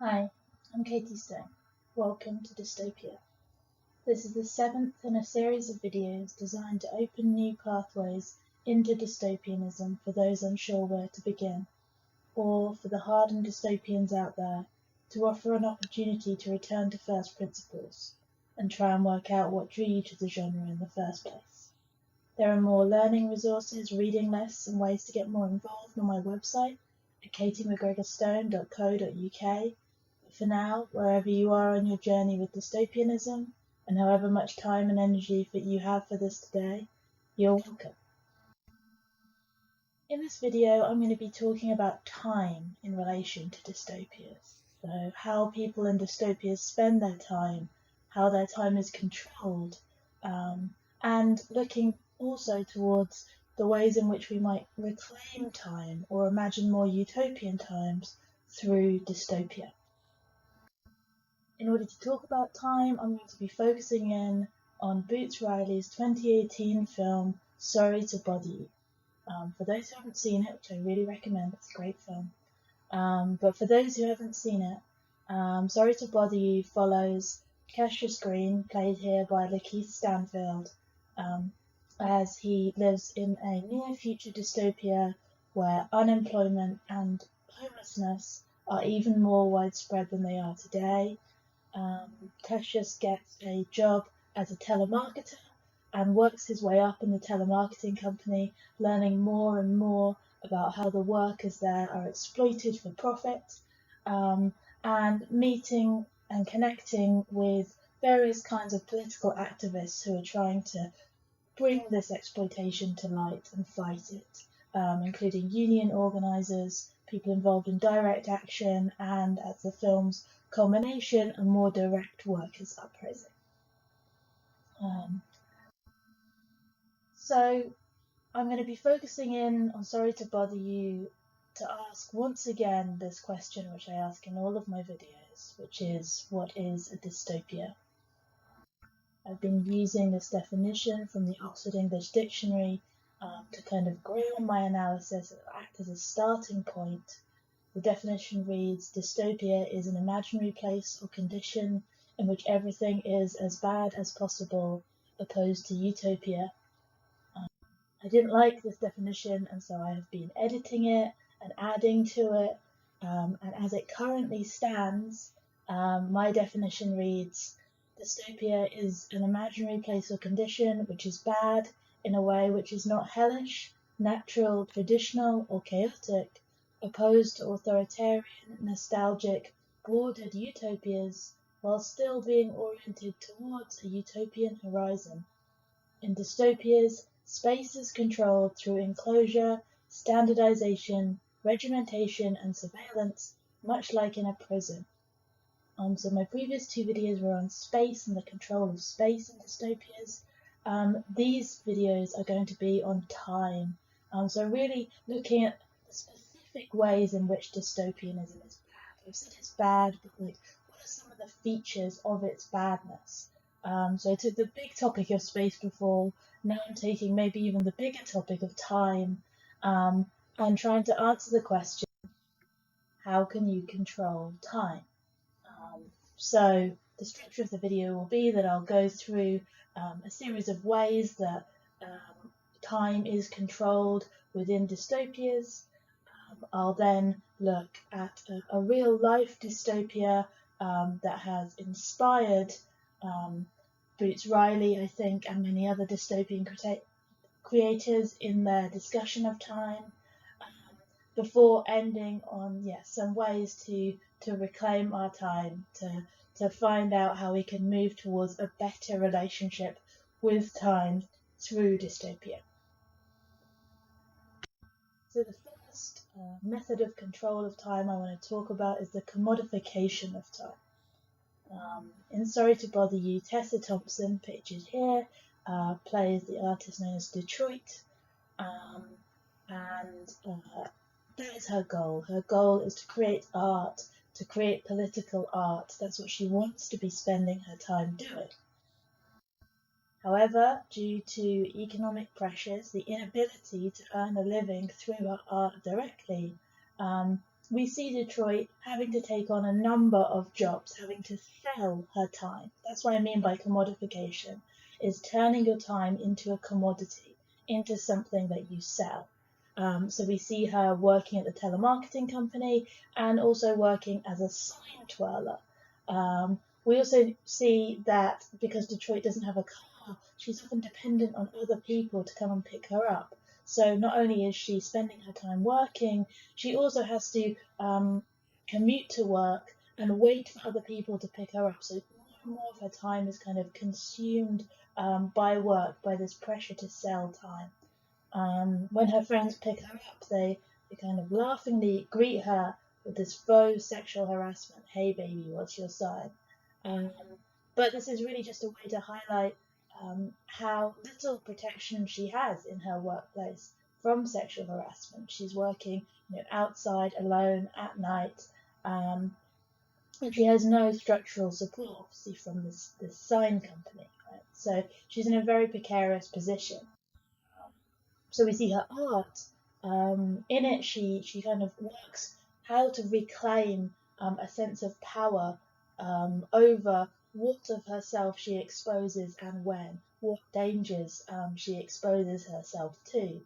Hi, I'm Katie Stone. Welcome to Dystopia. This is the 7th in a series of videos designed to open new pathways into dystopianism for those unsure where to begin, or for the hardened dystopians out there to offer an opportunity to return to first principles and try and work out what drew you to the genre in the first place. There are more learning resources, reading lists, and ways to get more involved on my website at katiemcgregorstone.co.uk. For now, wherever you are on your journey with dystopianism, and however much time and energy that you have for this today, you're welcome. In this video, I'm going to be talking about time in relation to dystopias. So how people in dystopias spend their time, how their time is controlled, and looking also towards the ways in which we might reclaim time or imagine more utopian times through dystopia. In order to talk about time, I'm going to be focusing in on Boots Riley's 2018 film, Sorry to Bother You. For those who haven't seen it, which I really recommend, it's a great film. But for those who haven't seen it, Sorry to Bother You follows Cassius Green, played here by Lakeith Stanfield, as he lives in a near-future dystopia where unemployment and homelessness are even more widespread than they are today. Cassius gets a job as a telemarketer and works his way up in the telemarketing company, learning more and more about how the workers there are exploited for profit, and meeting and connecting with various kinds of political activists who are trying to bring this exploitation to light and fight it, including union organisers, people involved in direct action, and at the film's culmination, a more direct workers' uprising. So I'm going to be focusing in on Sorry to Bother You to ask once again this question which I ask in all of my videos, which is, what is a dystopia? I've been using this definition from the Oxford English Dictionary to kind of ground my analysis and act as a starting point. The definition reads, dystopia is an imaginary place or condition in which everything is as bad as possible, opposed to utopia. I didn't like this definition, and so I have been editing it and adding to it. And as it currently stands, my definition reads, dystopia is an imaginary place or condition which is bad in a way which is not hellish, natural, traditional, or chaotic, opposed to authoritarian, nostalgic, bordered utopias, while still being oriented towards a utopian horizon. In dystopias, space is controlled through enclosure, standardization, regimentation, and surveillance, much like in a prison. So my previous two videos were on space and the control of space in dystopias. These videos are going to be on time. So really looking at the specific ways in which dystopianism is bad. I've said it's bad, but like, what are some of the features of its badness? So I took the big topic of space before, now I'm taking maybe even the bigger topic of time, and trying to answer the question, how can you control time? So the structure of the video will be that I'll go through a series of ways that time is controlled within dystopias. I'll then look at a real life dystopia that has inspired Boots Riley, I think, and many other dystopian creators in their discussion of time, before ending on some ways to reclaim our time, to find out how we can move towards a better relationship with time through dystopia. So the first method of control of time I want to talk about is the commodification of time. In Sorry to Bother You, Tessa Thompson, pictured here, plays the artist known as Detroit, and that is her goal. Her goal is to create art, to create political art. That's what she wants to be spending her time doing. However, due to economic pressures, the inability to earn a living through her art directly, we see Detroit having to take on a number of jobs, having to sell her time. That's what I mean by commodification, is turning your time into a commodity, into something that you sell. So we see her working at the telemarketing company and also working as a sign twirler. We also see that because Detroit doesn't have a car, she's often dependent on other people to come and pick her up. So not only is she spending her time working, she also has to commute to work and wait for other people to pick her up. So more and more of her time is kind of consumed by work, by this pressure to sell time. When her friends pick her up, they kind of laughingly greet her with this faux sexual harassment. Hey baby, what's your sign? But this is really just a way to highlight how little protection she has in her workplace from sexual harassment. She's working, outside alone at night, and she has no structural support, obviously, from this sign company. Right? So she's in a very precarious position. So we see her art. In it, she kind of works how to reclaim a sense of power over what of herself she exposes and when, what dangers she exposes herself to.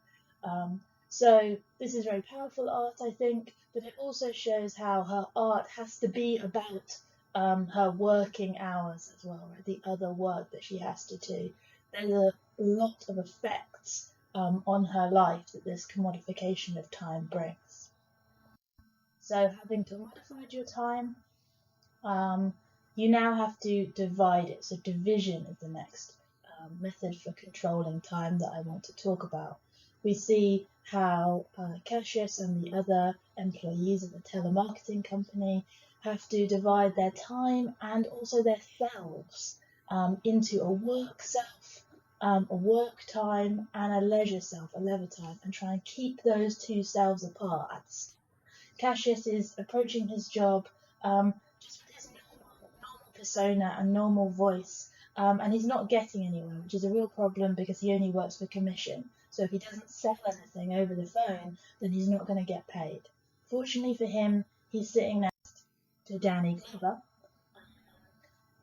So this is very powerful art, I think, but it also shows how her art has to be about her working hours as well, right? The other work that she has to do. There's a lot of effects on her life that this commodification of time brings. So having commodified your time, you now have to divide it. So division is the next method for controlling time that I want to talk about. We see how Cassius and the other employees of the telemarketing company have to divide their time and also their selves into a work self, a work time, and a leisure self, a leisure time, and try and keep those two selves apart. Cassius is approaching his job just with his normal persona and normal voice, and he's not getting anywhere, which is a real problem because he only works for commission. So if he doesn't sell anything over the phone, then he's not going to get paid. Fortunately for him, he's sitting next to Danny Glover.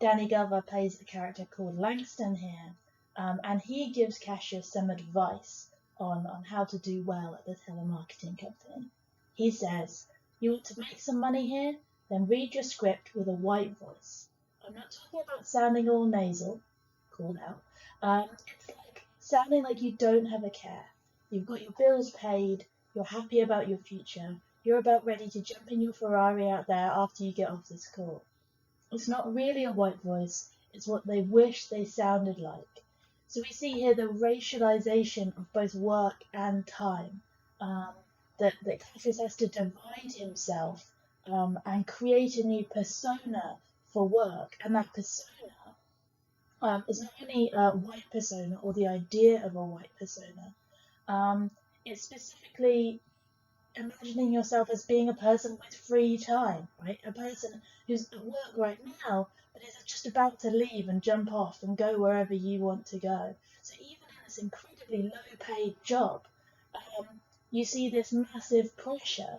Danny Glover plays a character called Langston here, and he gives Cassius some advice on how to do well at the telemarketing company. He says, you want to make some money here? Then read your script with a white voice. I'm not talking about sounding all nasal, called out. It's like sounding like you don't have a care. You've got your bills paid, you're happy about your future, you're about ready to jump in your Ferrari out there after you get off this call. It's not really a white voice, it's what they wish they sounded like. So we see here the racialization of both work and time, that Cassius has to divide himself and create a new persona for work, and that persona is not only a white persona or the idea of a white persona, it's specifically imagining yourself as being a person with free time, right? A person who's at work right now, but is just about to leave and jump off and go wherever you want to go. So even in this incredibly low-paid job, you see this massive pressure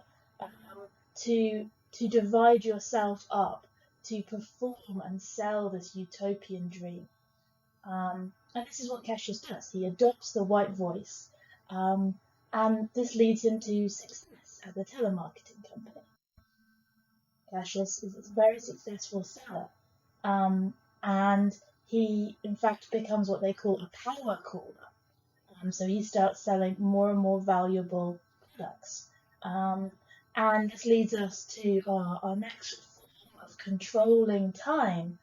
to divide yourself up, to perform and sell this utopian dream. And this is what Cassius does. He adopts the white voice, and this leads him to success at the telemarketing company. Cassius is a very successful seller, and he, in fact, becomes what they call a power caller. So he starts selling more and more valuable products. And this leads us to our next form of controlling time,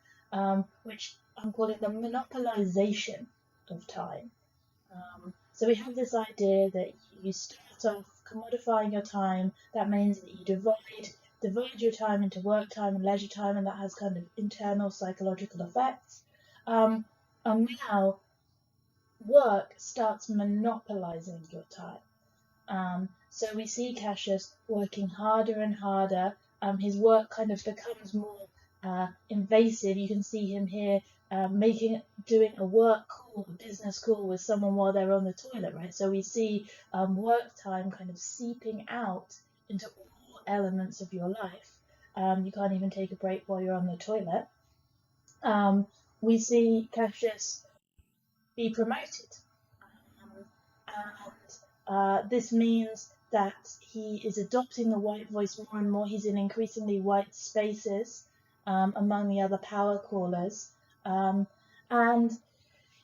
which I'm calling the monopolization of time. So we have this idea that you start off commodifying your time. That means that you divide your time into work time and leisure time, and that has kind of internal psychological effects. And now work starts monopolizing your time. So we see Cassius working harder and harder. His work kind of becomes more invasive. You can see him here doing a work call, a business call with someone while they're on the toilet, right? So we see work time kind of seeping out into all elements of your life. You can't even take a break while you're on the toilet. We see Cassius be promoted. And this means that he is adopting the white voice more and more. He's in increasingly white spaces among the other power callers. And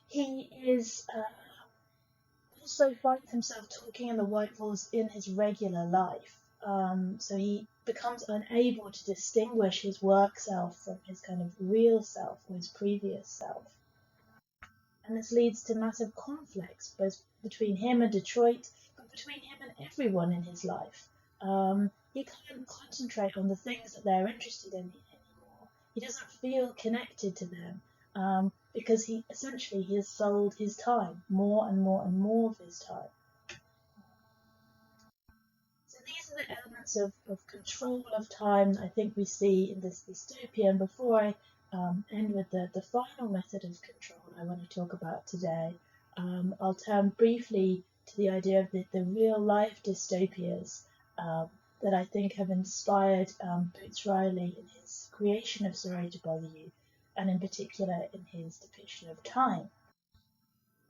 he is also finds himself talking in the white voice in his regular life. So he becomes unable to distinguish his work self from his kind of real self or his previous self. And this leads to massive conflicts, both between him and Detroit, but between him and everyone in his life. He can't concentrate on the things that they're interested in anymore. He doesn't feel connected to them because he has sold his time, more and more and more of his time. So these are the elements of control of time I think we see in this dystopia. And before I end with the final method of control I want to talk about today, I'll turn briefly to the idea of the real life dystopias that I think have inspired Boots Riley in his creation of Sorry to Bother You, and in particular in his depiction of time.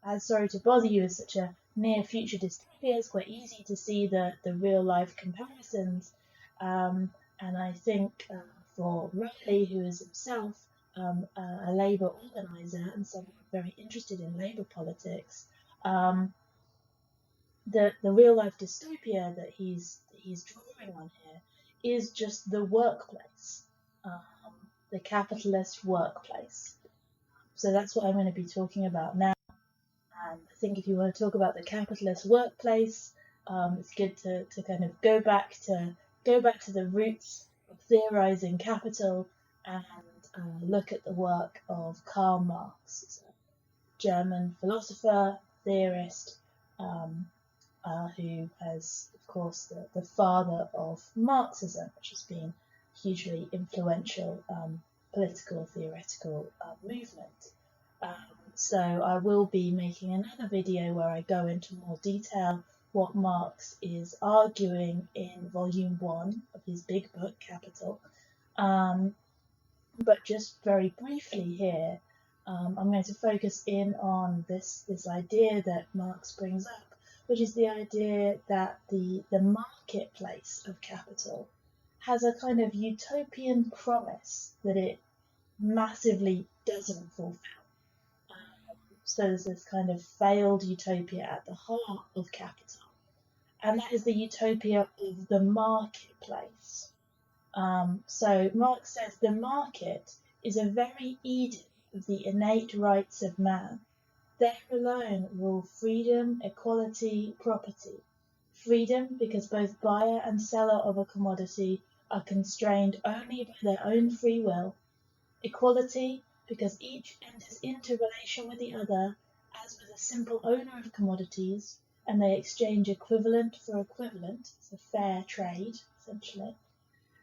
As Sorry to Bother You is such a near future dystopia, it's quite easy to see the real life comparisons, and I think for Riley, who is himself a labour organiser and someone very interested in labour politics, the real life dystopia that he's drawing on here is just the workplace, the capitalist workplace. So that's what I'm going to be talking about now. And I think if you want to talk about the capitalist workplace, it's good to kind of go back to the roots of theorizing capital and look at the work of Karl Marx, a German philosopher, theorist, who has, of course, the father of Marxism, which has been a hugely influential political theoretical movement. So I will be making another video where I go into more detail what Marx is arguing in volume 1 of his big book, Capital. But just very briefly here, I'm going to focus in on this idea that Marx brings up, which is the idea that the marketplace of capital has a kind of utopian promise that it massively doesn't fulfill. So there's this kind of failed utopia at the heart of capital, and that is the utopia of the marketplace. So Marx says the market is a very Eden of the innate rights of man. There alone rule freedom, equality, property. Freedom because both buyer and seller of a commodity are constrained only by their own free will. Equality because each enters into relation with the other as with a simple owner of commodities, and they exchange equivalent for equivalent. It's a fair trade, essentially.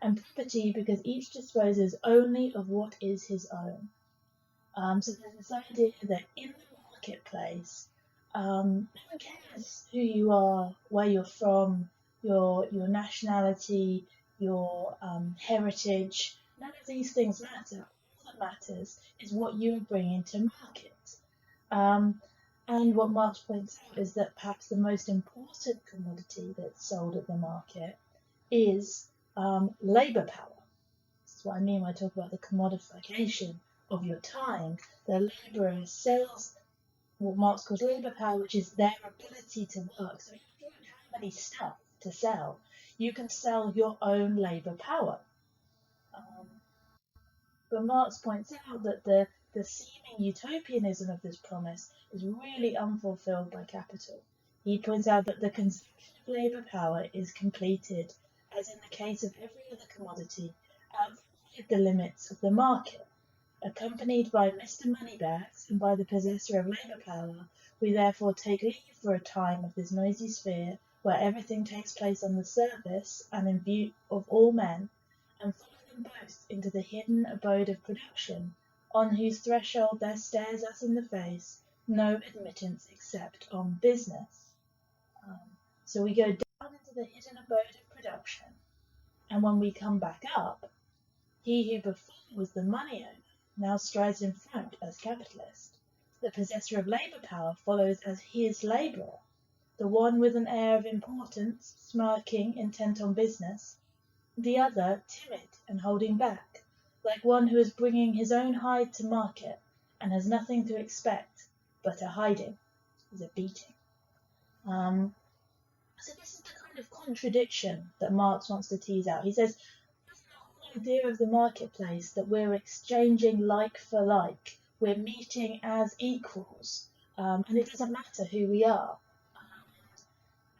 And property because each disposes only of what is his own. So there's this idea that in the marketplace, no one cares who you are, where you're from, your nationality, your heritage. None of these things matter. All that matters is what you're bringing to market. And what Marx points out is that perhaps the most important commodity that's sold at the market is labour power. That's what I mean when I talk about the commodification of your time. The labourer sells what Marx calls labour power, which is their ability to work. So if you don't have any stuff to sell, you can sell your own labour power. But Marx points out that the seeming utopianism of this promise is really unfulfilled by capital. He points out that the consumption of labour power is completed, as in the case of every other commodity, outside the limits of the market. Accompanied by Mr. Moneybags and by the possessor of labour power, we therefore take leave for a time of this noisy sphere, where everything takes place on the surface and in view of all men, and follow them both into the hidden abode of production, on whose threshold there stares us in the face no admittance except on business. So we go down into the hidden abode of production, And when we come back up, he who before was the money owner now strides in front as capitalist. The possessor of labour power follows as his labourer, the one with an air of importance, smirking, intent on business, the other timid and holding back, like one who is bringing his own hide to market and has nothing to expect but a hiding, as a beating. So this is the kind of contradiction that Marx wants to tease out. He says, that's the whole idea of the marketplace, that we're exchanging like for like, we're meeting as equals, and it doesn't matter who we are.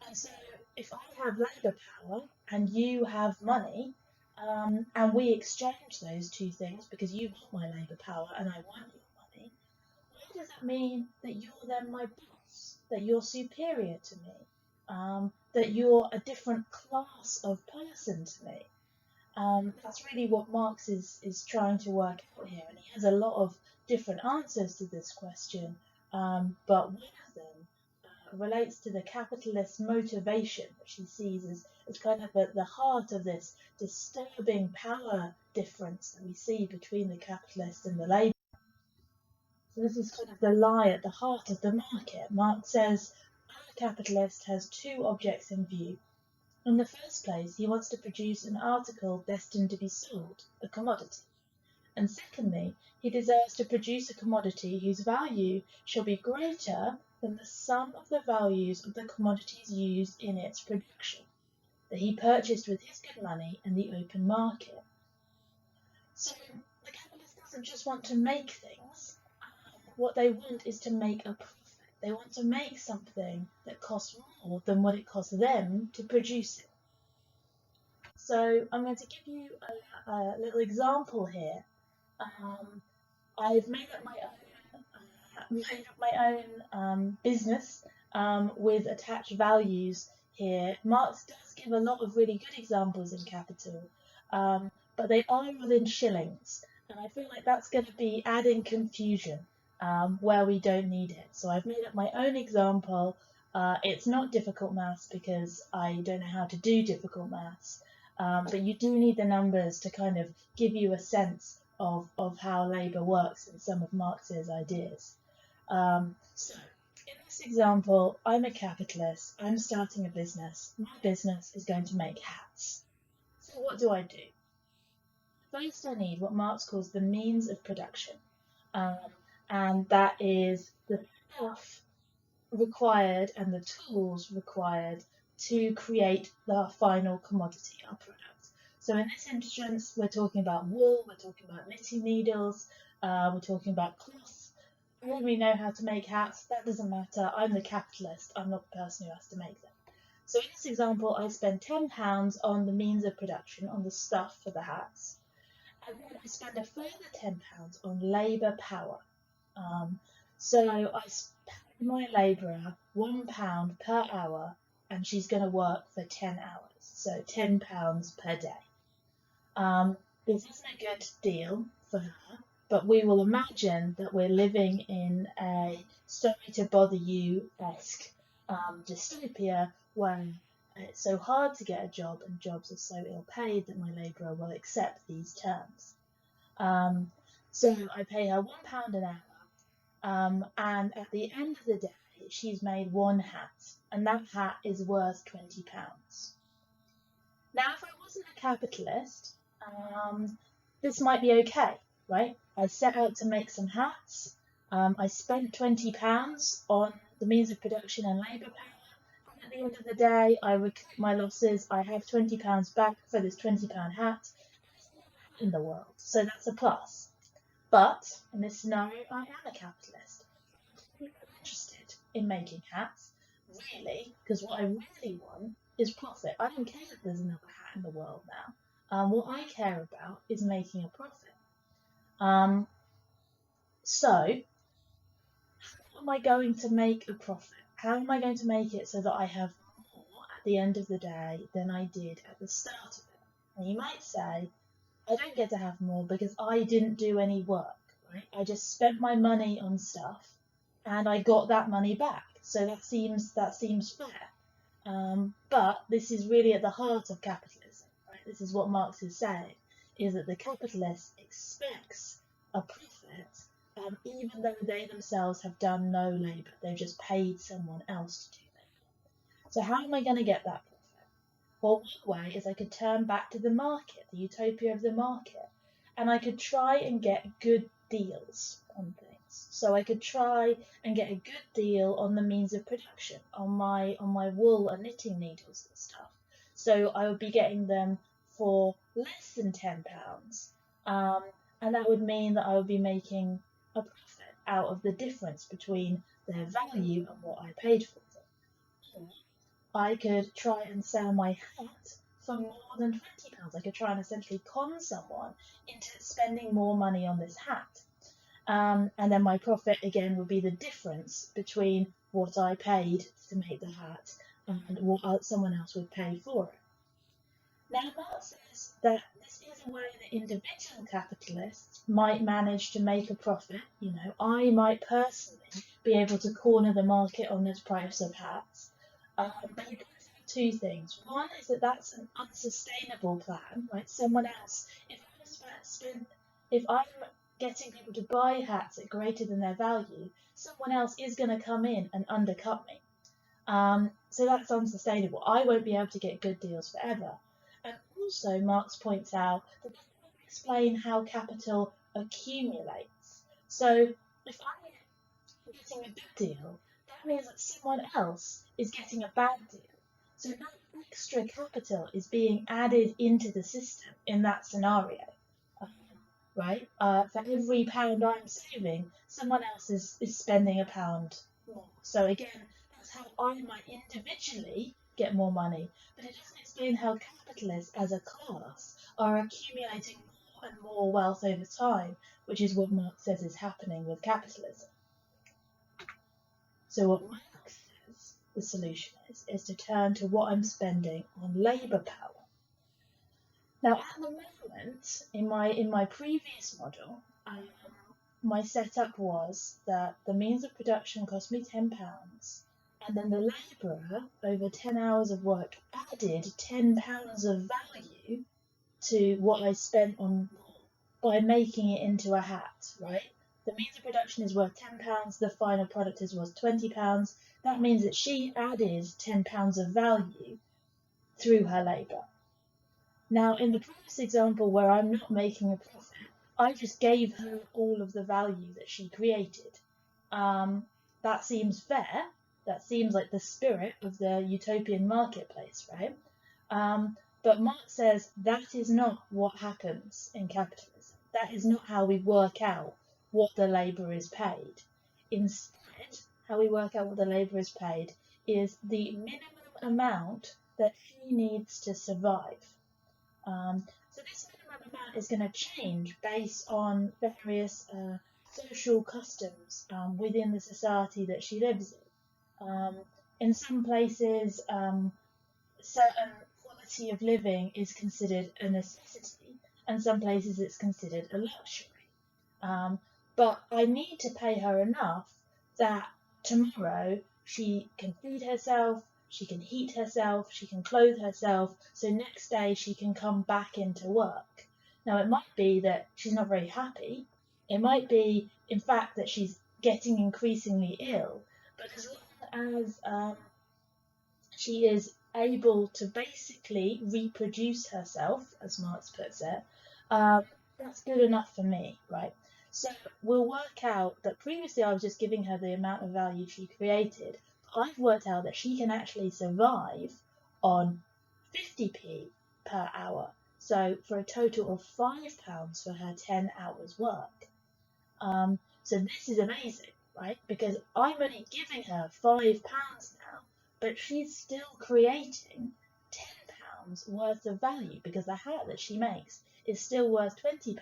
And so if I have labour power and you have money, and we exchange those two things because you want my labour power and I want your money, why does that mean that you're then my boss, that you're superior to me, that you're a different class of person to me? That's really what Marx is trying to work out here, and he has a lot of different answers to this question, but one of them relates to the capitalist motivation, which he sees as kind of at the heart of this disturbing power difference that we see between the capitalist and the labour. So this is kind of the lie at the heart of the market. Marx says a capitalist has two objects in view. In the first place, he wants to produce an article destined to be sold, a commodity. And secondly, he desires to produce a commodity whose value shall be greater than the sum of the values of the commodities used in its production, that he purchased with his good money in the open market. So the capitalist doesn't just want to make things. What they want is to make a profit. They want to make something that costs more than what it costs them to produce it. So I'm going to give you a little example here. I've made up my own business with attached values here. Marx does give a lot of really good examples in Capital, but they are within shillings, and I feel like that's going to be adding confusion where we don't need it. So I've made up my own example. It's not difficult maths because I don't know how to do difficult maths, but you do need the numbers to kind of give you a sense of how labour works and some of Marx's ideas. So in this example, I'm a capitalist, I'm starting a business, my business is going to make hats. So what do I do? First I need what Marx calls the means of production, and that is the stuff required and the tools required to create the final commodity, our product. So in this instance, we're talking about wool, we're talking about knitting needles, we're talking about cloth. I don't really know how to make hats, that doesn't matter. I'm the capitalist, I'm not the person who has to make them. So in this example, I spend £10 on the means of production, on the stuff for the hats, and then I spend a further £10 on labour power. So I pay my labourer £1 per hour, and she's going to work for 10 hours, so £10 per day. This isn't a good deal for her, but we will imagine that we're living in a sorry to bother you-esque dystopia where it's so hard to get a job and jobs are so ill paid that my labourer will accept these terms. So I pay her £1 an hour, and at the end of the day she's made one hat, and that hat is worth £20. Now if I wasn't a capitalist, this might be okay, right? I set out to make some hats, I spent £20 on the means of production and labour power, and at the end of the day I recoup my losses, I have £20 back for this £20 hat in the world, so that's a plus. But in this scenario I am a capitalist. I'm interested in making hats, really, because what I really want is profit. I don't care if there's another hat in the world now. What I care about is making a profit. So how am I going to make a profit? How am I going to make it so that I have more at the end of the day than I did at the start of it? And you might say, I don't get to have more because I didn't do any work, right? I just spent my money on stuff and I got that money back. So that seems fair. But this is really at the heart of capitalism, right? this is what Marx is saying, is that the capitalist expects a profit, even though they themselves have done no labour. They've just paid someone else to do labour. So how am I going to get that profit? Well, one way is I could turn back to the market, the utopia of the market, and I could try and get good deals on things. So I could try and get a good deal on the means of production, on my wool and knitting needles and stuff. So I would be getting them for less than £10, and that would mean that I would be making a profit out of the difference between their value and what I paid for them. Or I could try and sell my hat for more than £20. I could try and essentially con someone into spending more money on this hat. And then my profit again would be the difference between what I paid to make the hat and what someone else would pay for it. Now, Marx says that this is a way that individual capitalists might manage to make a profit. You know, I might personally be able to corner the market on the price of hats. But he points out two things. One is that that's an unsustainable plan, right? Someone else, if I'm getting people to buy hats at greater than their value, someone else is going to come in and undercut me. So that's unsustainable. I won't be able to get good deals forever. And also, Marx points out that it doesn't explain how capital accumulates. So if I'm getting a good deal, that means that someone else is getting a bad deal. So no extra capital is being added into the system in that scenario. Right? For every pound I'm saving, someone else is spending a pound more. So again, that's how I might individually get more money, but it doesn't explain how capitalists as a class are accumulating more and more wealth over time, which is what Marx says is happening with capitalism. So what Marx says the solution is to turn to what I'm spending on labour power. Now, at the moment, in my previous model, my setup was that the means of production cost me £10, and then the labourer, over 10 hours of work, added £10 of value to what I spent on by making it into a hat, right? The means of production is worth £10, the final product is worth £20. That means that she added £10 of value through her labour. Now, in the previous example where I'm not making a profit, I just gave her all of the value that she created. That seems fair. That seems like the spirit of the utopian marketplace, right? But Marx says that is not what happens in capitalism. That is not how we work out what the labour is paid. Instead, how we work out what the labour is paid is the minimum amount that she needs to survive. So this minimum amount is going to change based on various social customs within the society that she lives in. In some places, certain quality of living is considered a necessity, and some places it's considered a luxury. But I need to pay her enough that tomorrow she can feed herself, she can heat herself, she can clothe herself, so next day she can come back into work. Now, it might be that she's not very happy. It might be, in fact, that she's getting increasingly ill. But as long as she is able to basically reproduce herself, as Marx puts it, that's good enough for me, right? So we'll work out that previously I was just giving her the amount of value she created. I've worked out that she can actually survive on 50p per hour. So for a total of £5 for her 10 hours work. So this is amazing, right? Because I'm only giving her £5 now, but she's still creating £10 worth of value because the hat that she makes is still worth £20.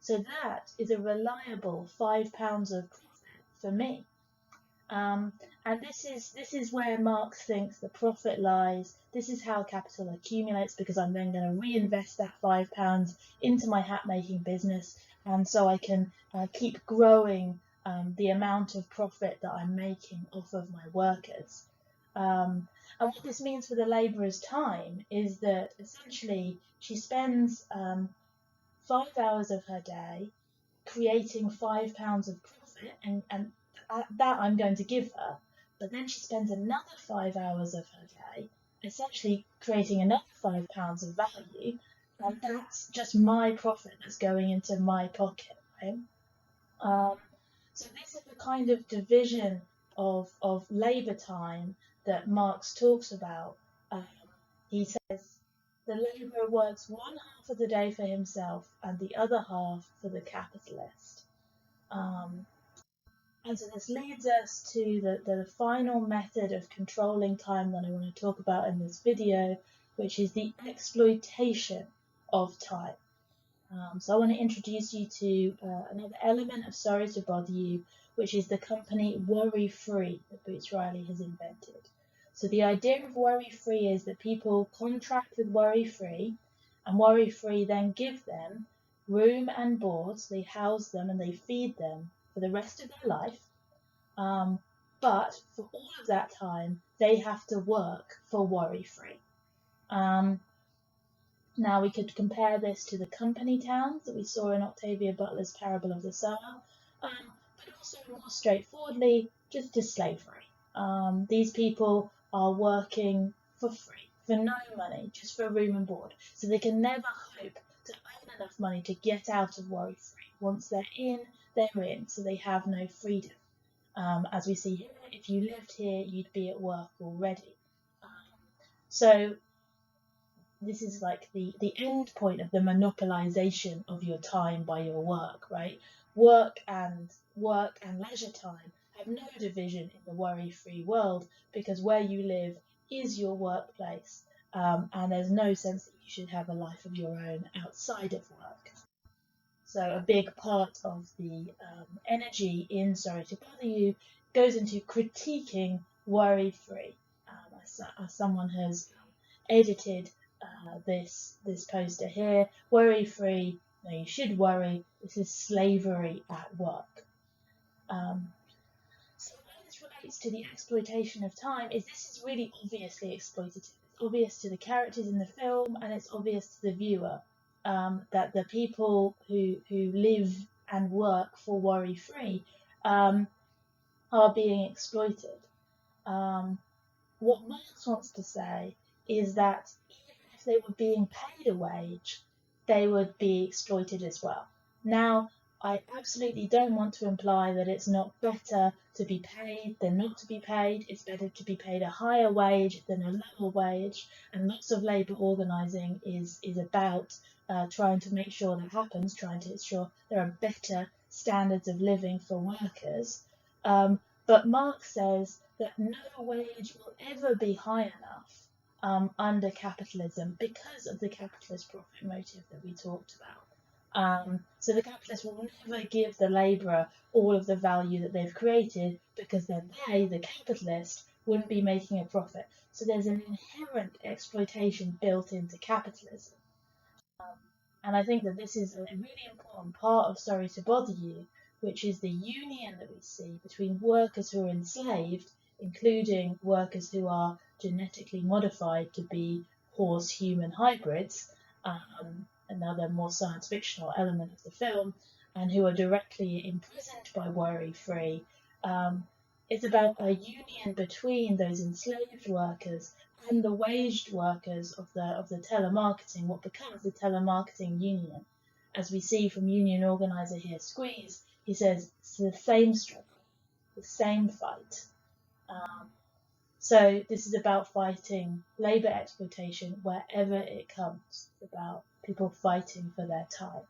So that is a reliable £5 of profit for me. And this is where Marx thinks the profit lies. This is how capital accumulates, because I'm then going to reinvest that £5 into my hat making business, and so I can keep growing the amount of profit that I'm making off of my workers. And what this means for the labourer's time is that essentially she spends 5 hours of her day creating £5 of profit, and that I'm going to give her. But then she spends another 5 hours of her day essentially creating another £5 of value, and that's just my profit that's going into my pocket, right? So this is the kind of division of labour time that Marx talks about. He says the labourer works one half of the day for himself and the other half for the capitalist. And so this leads us to the final method of controlling time that I want to talk about in this video, which is the exploitation of time. So I want to introduce you to another element of Sorry to Bother You, which is the company worry-free that Boots Riley has invented. So the idea of worry-free is that people contract with worry-free, and worry-free then give them room and board, so they house them and they feed them for the rest of their life. But for all of that time, they have to work for worry-free. Now we could compare this to the company towns that we saw in Octavia Butler's Parable of the Sower, but also more straightforwardly, just to slavery. These people are working for free, for no money, just for room and board. So they can never hope to earn enough money to get out of worry-free. Once they're in, they're in, so they have no freedom. As we see here, if you lived here, you'd be at work already. So this is like the end point of the monopolisation of your time by your work, right? Work and leisure time have no division in the worry-free world, because where you live is your workplace, and there's no sense that you should have a life of your own outside of work. So a big part of the energy in Sorry to Bother You goes into critiquing worry-free. As someone has edited this poster here, worry-free, no, you should worry, this is slavery at work. So how this relates to the exploitation of time is this is really obviously exploitative. It's obvious to the characters in the film, and it's obvious to the viewer that the people who live and work for worry-free are being exploited. What Marx wants to say is that if they were being paid a wage, they would be exploited as well. Now, I absolutely don't want to imply that it's not better to be paid than not to be paid. It's better to be paid a higher wage than a lower wage, and lots of labour organising is about trying to make sure that happens, trying to ensure there are better standards of living for workers. But Marx says that no wage will ever be high enough under capitalism because of the capitalist profit motive that we talked about. So the capitalist will never give the labourer all of the value that they've created, because then they, the capitalist, wouldn't be making a profit. So there's an inherent exploitation built into capitalism. And I think that this is a really important part of Sorry to Bother You, which is the union that we see between workers who are enslaved, including workers who are genetically modified to be horse-human hybrids, another more science fictional element of the film, and who are directly imprisoned by worry-free. It's about a union between those enslaved workers and the waged workers of the telemarketing, what becomes the telemarketing union. As we see from union organizer here, Squeeze, he says it's the same struggle, the same fight. So this is about fighting labour exploitation wherever it comes. It's about people fighting for their time.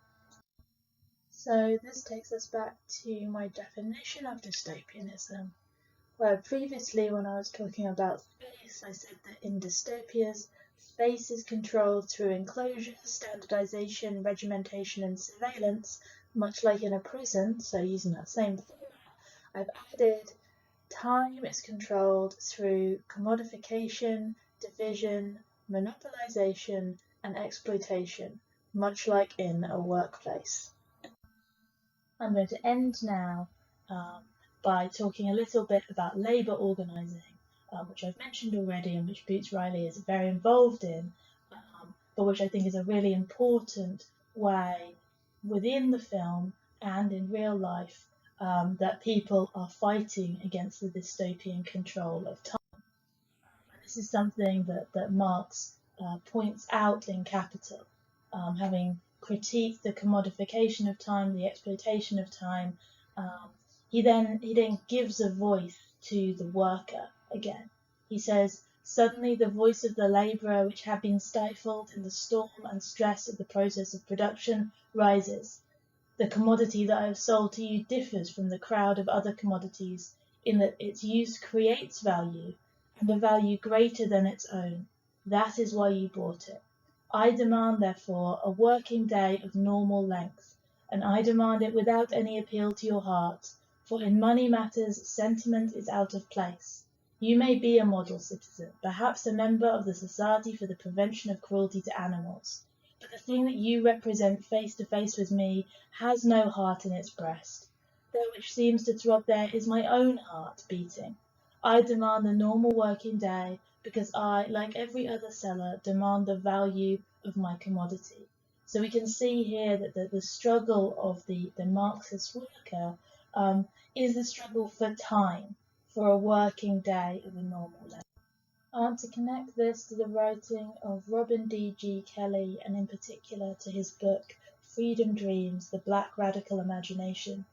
So this takes us back to my definition of dystopianism, where previously when I was talking about space, I said that in dystopias, space is controlled through enclosure, standardization, regimentation, and surveillance, much like in a prison. So using that same format, I've added time is controlled through commodification, division, monopolisation, and exploitation, much like in a workplace. I'm going to end now by talking a little bit about labour organising which I've mentioned already and which Boots Riley is very involved in, but which I think is a really important way within the film and in real life that people are fighting against the dystopian control of time. This is something that Marx points out in Capital, having critiqued the commodification of time, the exploitation of time. He then gives a voice to the worker again. He says, "Suddenly the voice of the labourer, which had been stifled in the storm and stress of the process of production, rises. The commodity that I have sold to you differs from the crowd of other commodities in that its use creates value, and a value greater than its own. That is why you bought it. I demand, therefore, a working day of normal length, and I demand it without any appeal to your heart, for in money matters sentiment is out of place. You may be a model citizen, perhaps a member of the Society for the Prevention of Cruelty to Animals, but the thing that you represent face to face with me has no heart in its breast. That which seems to throb there is my own heart beating. I demand the normal working day because I, like every other seller, demand the value of my commodity." So we can see here that the struggle of the Marxist worker is the struggle for time, for a working day of a normal length. To connect this to the writing of Robin D.G. Kelley, and in particular to his book Freedom Dreams, The Black Radical Imagination.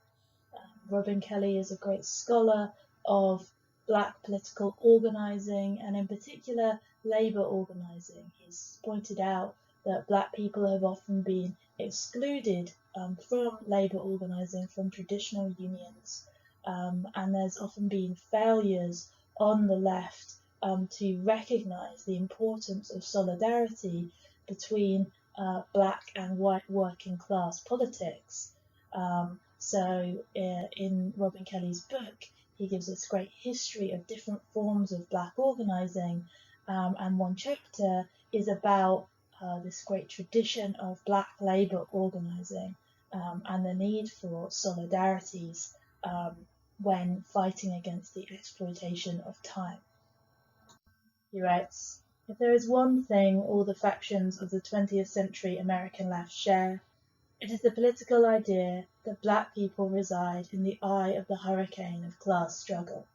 Robin Kelley is a great scholar of black political organising, and in particular labour organising. He's pointed out that black people have often been excluded from labour organising, from traditional unions, and there's often been failures on the left to recognise the importance of solidarity between black and white working class politics. In Robin Kelley's book, he gives us great history of different forms of black organising, and one chapter is about this great tradition of black labour organising and the need for solidarities when fighting against the exploitation of time. He writes, "If there is one thing all the factions of the 20th century American left share, it is the political idea that black people reside in the eye of the hurricane of class struggle.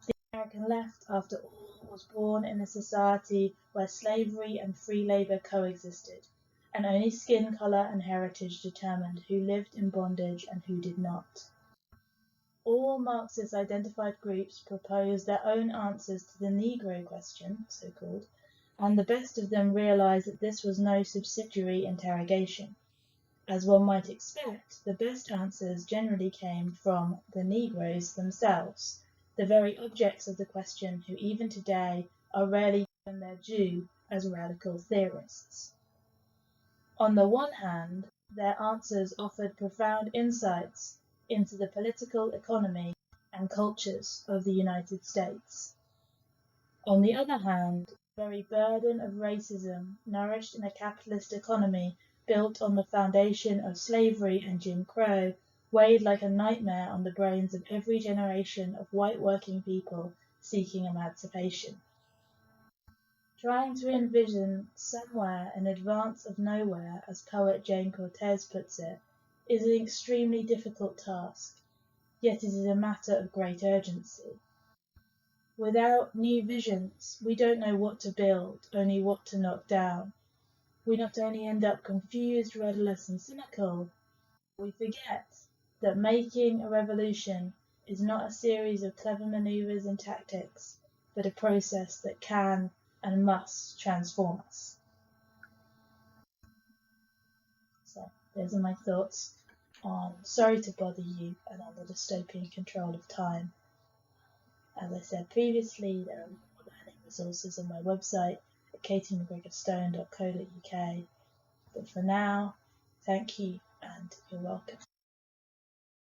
The American left, after all, was born in a society where slavery and free labor coexisted, and only skin color and heritage determined who lived in bondage and who did not. All Marxist identified groups proposed their own answers to the Negro question, so-called, and the best of them realized that this was no subsidiary interrogation. As one might expect, the best answers generally came from the Negroes themselves, the very objects of the question, who even today are rarely given their due as radical theorists. On the one hand, their answers offered profound insights into the political economy and cultures of the United States. On the other hand, the very burden of racism, nourished in a capitalist economy built on the foundation of slavery and Jim Crow, weighed like a nightmare on the brains of every generation of white working people seeking emancipation. Trying to envision somewhere in advance of nowhere, as poet Jane Cortez puts it, is an extremely difficult task, yet it is a matter of great urgency. Without new visions, we don't know what to build, only what to knock down. We not only end up confused, rudderless, and cynical, we forget that making a revolution is not a series of clever maneuvers and tactics, but a process that can and must transform us. So, those are my thoughts on Sorry to Bother You and on the dystopian control of time. As I said previously, there are more learning resources on my website at katiemcgregorstone.co.uk. But for now, thank you and you're welcome.